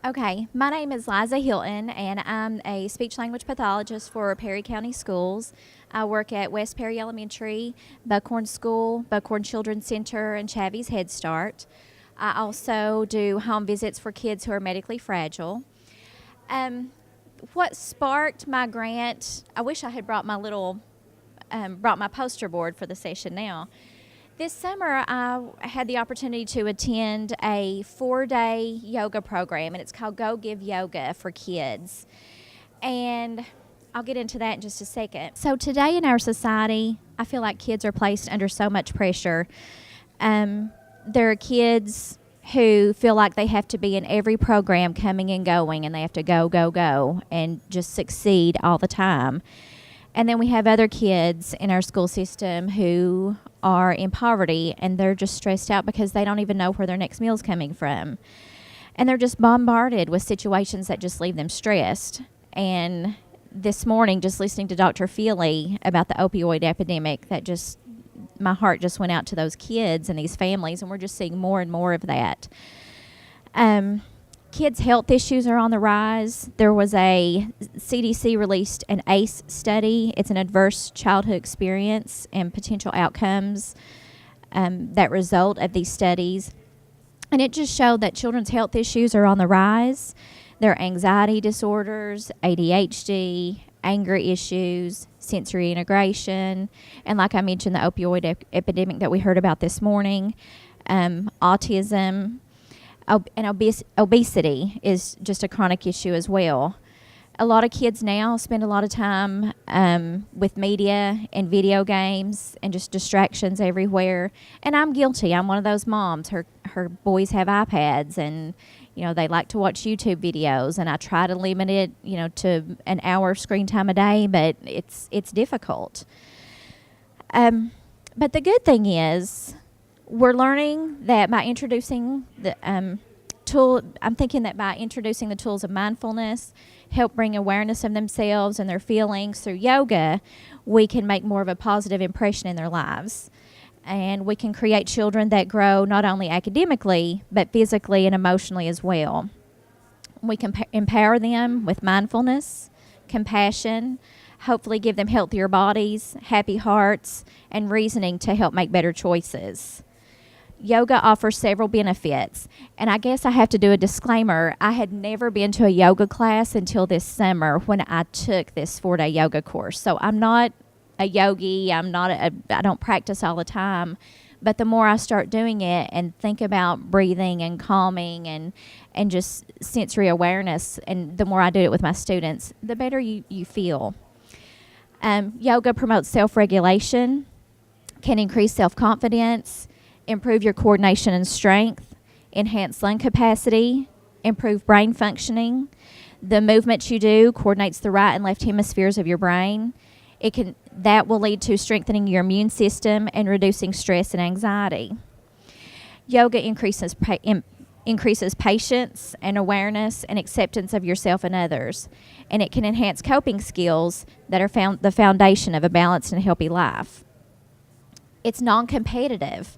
Okay, my name is Liza Hylton, and I'm a speech language pathologist for Perry County Schools. I work at West Perry Elementary, Buckhorn School, Buckhorn Children's Center, and Chavy's Head Start. I also do home visits for kids who are medically fragile. Um, what sparked my grant? I wish I had brought my poster board for the session now. This summer, I had the opportunity to attend a 4-day yoga program, and it's called Go Give Yoga for Kids. And I'll get into that in just a second. So, today in our society, I feel like kids are placed under so much pressure. There are kids who feel like they have to be in every program coming and going, and they have to go, and just succeed all the time. And then we have other kids in our school system who are in poverty, and they're just stressed out because they don't even know where their next meal is coming from. And they're just bombarded with situations that just leave them stressed. And this morning, just listening to Dr. Feely about the opioid epidemic, my heart just went out to those kids and these families, and we're just seeing more and more of that. Kids' health issues are on the rise. There was a CDC released an ACE study. It's an adverse childhood experience and potential outcomes that result of these studies. And it just showed that children's health issues are on the rise. There are anxiety disorders, ADHD, anger issues, sensory integration, and like I mentioned, the opioid epidemic that we heard about this morning, autism. And obesity is just a chronic issue as well. A lot of kids now spend a lot of time with media and video games and just distractions everywhere. And I'm guilty. I'm one of those moms. Her boys have iPads, and they like to watch YouTube videos. And I try to limit it, to an hour of screen time a day, but it's difficult. But the good thing is, we're learning that by introducing the I'm thinking that by introducing the tools of mindfulness, help bring awareness of themselves and their feelings through yoga, we can make more of a positive impression in their lives. And we can create children that grow not only academically, but physically and emotionally as well. We can empower them with mindfulness, compassion, hopefully give them healthier bodies, happy hearts, and reasoning to help make better choices. Yoga offers several benefits, and I guess I have to do a disclaimer. I had never been to a yoga class until this summer when I took this 4-day yoga course. So I'm not a yogi. I don't practice all the time, but the more I start doing it and think about breathing and calming and just sensory awareness, and the more I do it with my students, the better you feel. Yoga promotes self-regulation, can increase self-confidence, improve your coordination and strength, enhance lung capacity, improve brain functioning. The movements you do coordinates the right and left hemispheres of your brain. That will lead to strengthening your immune system and reducing stress and anxiety. Yoga increases patience and awareness and acceptance of yourself and others, and it can enhance coping skills that are the foundation of a balanced and healthy life. It's non-competitive.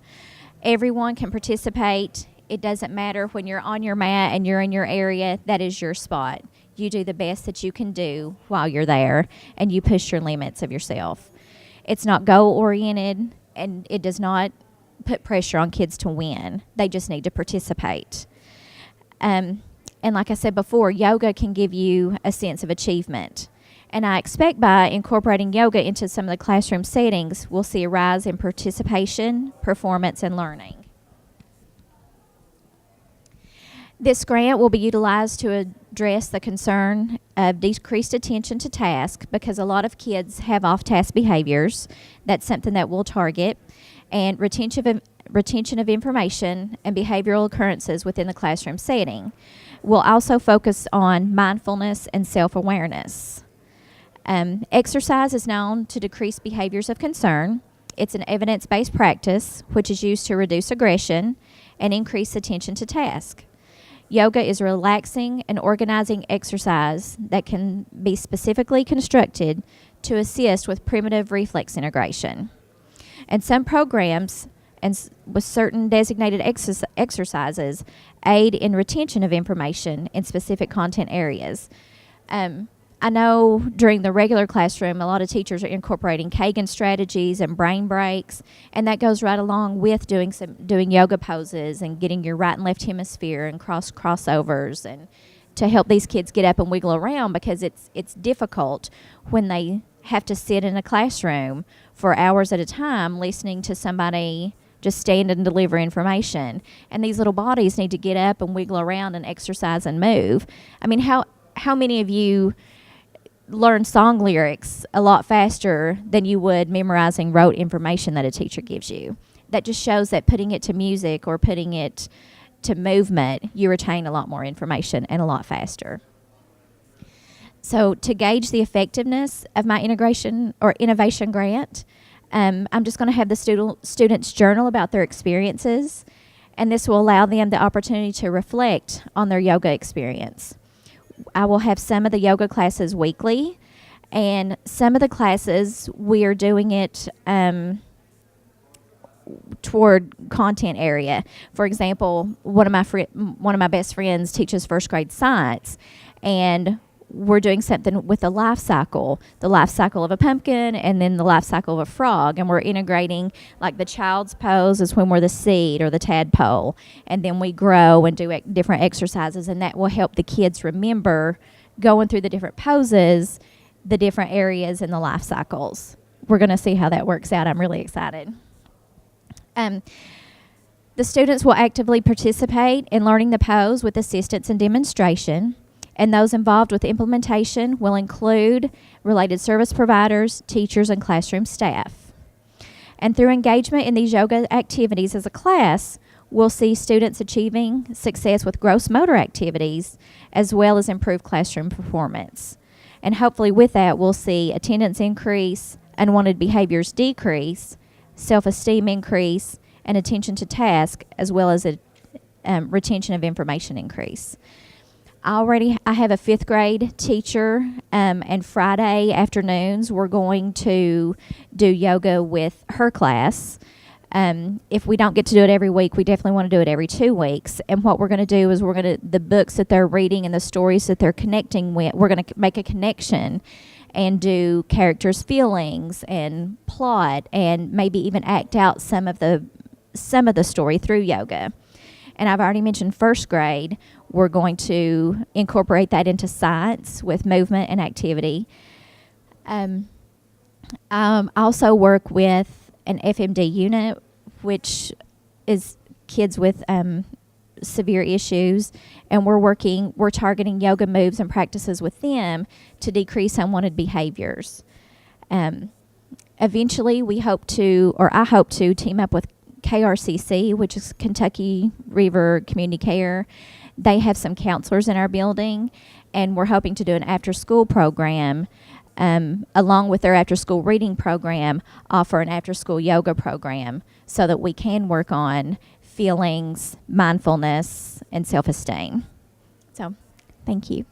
Everyone can participate. It doesn't matter when you're on your mat and you're in your area. That is your spot. You do the best that you can do while you're there, and you push your limits of yourself. It's not goal-oriented, and it does not put pressure on kids to win. They just need to participate. And like I said before, yoga can give you a sense of achievement. And I expect by incorporating yoga into some of the classroom settings, we'll see a rise in participation, performance, and learning. This grant will be utilized to address the concern of decreased attention to task, because a lot of kids have off-task behaviors. That's something that we'll target. And retention of information and behavioral occurrences within the classroom setting. We'll also focus on mindfulness and self-awareness. Exercise is known to decrease behaviors of concern. It's an evidence-based practice which is used to reduce aggression and increase attention to task. Yoga is a relaxing and organizing exercise that can be specifically constructed to assist with primitive reflex integration. And some programs and with certain designated exercises aid in retention of information in specific content areas. I know during the regular classroom, a lot of teachers are incorporating Kagan strategies and brain breaks, and that goes right along with doing yoga poses and getting your right and left hemisphere and crossovers, and to help these kids get up and wiggle around, because it's difficult when they have to sit in a classroom for hours at a time listening to somebody just stand and deliver information. And these little bodies need to get up and wiggle around and exercise and move. I mean, how many of you learn song lyrics a lot faster than you would memorizing rote information that a teacher gives you? That just shows that putting it to music or putting it to movement, you retain a lot more information and a lot faster. So to gauge the effectiveness of my integration or innovation grant, I'm just going to have the students journal about their experiences, and this will allow them the opportunity to reflect on their yoga experience. I will have some of the yoga classes weekly, and some of the classes we are doing it toward content area. For example, one of my best friends teaches first grade science, and we're doing something with the life cycle of a pumpkin, and then the life cycle of a frog, and we're integrating, like, the child's pose is when we're the seed or the tadpole, and then we grow and do different exercises, and that will help the kids remember, going through the different poses, the different areas in the life cycles. We're going to see how that works out. I'm really excited. The students will actively participate in learning the pose with assistance and demonstration, and those involved with implementation will include related service providers, teachers, and classroom staff. And through engagement in these yoga activities as a class, we'll see students achieving success with gross motor activities as well as improved classroom performance. And hopefully with that, we'll see attendance increase, unwanted behaviors decrease, self-esteem increase, and attention to task, as well as a retention of information increase. I have a 5th grade teacher, and Friday afternoons we're going to do yoga with her class. If we don't get to do it every week, we definitely want to do it every 2 weeks. And what we're going to do is the books that they're reading and the stories that they're connecting with, we're going to make a connection and do characters' feelings and plot, and maybe even act out some of the story through yoga. And I've already mentioned first grade. We're going to incorporate that into science with movement and activity. I also work with an FMD unit, which is kids with severe issues, and we're targeting yoga moves and practices with them to decrease unwanted behaviors. Eventually, I hope to team up with KRCC, which is Kentucky River Community Care. They have some counselors in our building, and we're hoping to do an after-school program, along with their after-school reading program, offer an after-school yoga program so that we can work on feelings, mindfulness, and self-esteem. So, thank you.